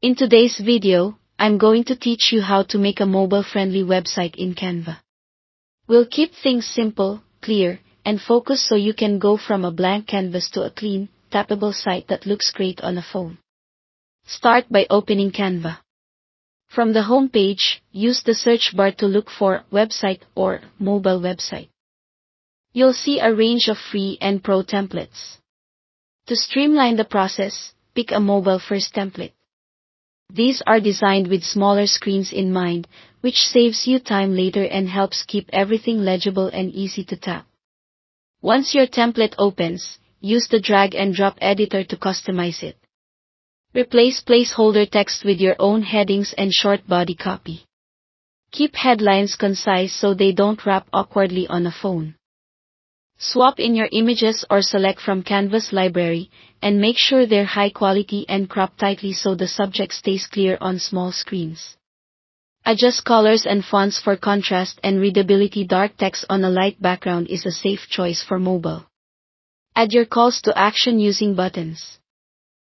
In today's video, I'm going to teach you how to make a mobile-friendly website in Canva. We'll keep things simple, clear, and focused so you can go from a blank canvas to a clean, tappable site that looks great on a phone. Start by opening Canva. From the home page, use the search bar to look for website or mobile website. You'll see a range of free and pro templates. To streamline the process, pick a mobile-first template. These are designed with smaller screens in mind, which saves you time later and helps keep everything legible and easy to tap. Once your template opens, use the drag and drop editor to customize it. Replace placeholder text with your own headings and short body copy. Keep headlines concise so they don't wrap awkwardly on a phone. Swap in your images or select from Canva's library, and make sure they're high quality and cropped tightly so the subject stays clear on small screens. Adjust colors and fonts for contrast and readability. Dark text on a light background is a safe choice for mobile. Add your calls to action using buttons.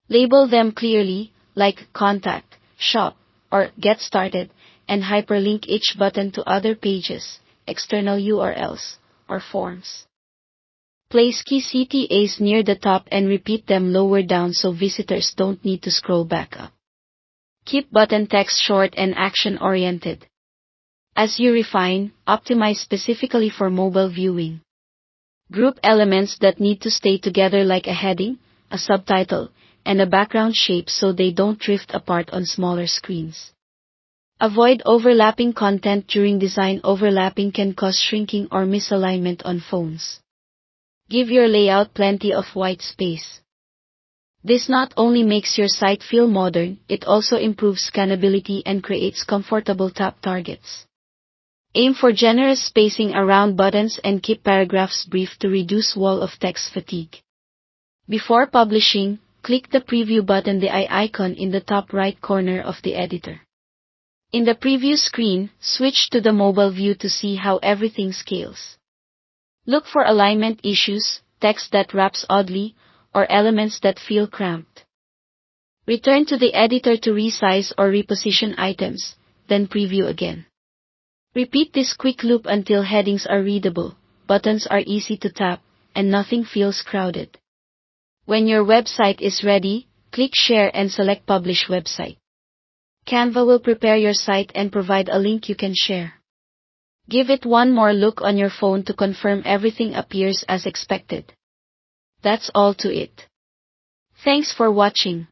Label them clearly, like Contact, Shop, or Get Started, and hyperlink each button to other pages, external URLs, or forms. Place key CTAs near the top and repeat them lower down so visitors don't need to scroll back up. Keep button text short and action-oriented. As you refine, optimize specifically for mobile viewing. Group elements that need to stay together like a heading, a subtitle, and a background shape so they don't drift apart on smaller screens. Avoid overlapping content during design. Overlapping can cause shrinking or misalignment on phones. Give your layout plenty of white space. This not only makes your site feel modern, it also improves scannability and creates comfortable tap targets. Aim for generous spacing around buttons and keep paragraphs brief to reduce wall of text fatigue. Before publishing, click the preview button, the eye icon in the top right corner of the editor. In the preview screen, switch to the mobile view to see how everything scales. Look for alignment issues, text that wraps oddly, or elements that feel cramped. Return to the editor to resize or reposition items, then preview again. Repeat this quick loop until headings are readable, buttons are easy to tap, and nothing feels crowded. When your website is ready, click Share and select Publish Website. Canva will prepare your site and provide a link you can share. Give it one more look on your phone to confirm everything appears as expected. That's all to it. Thanks for watching.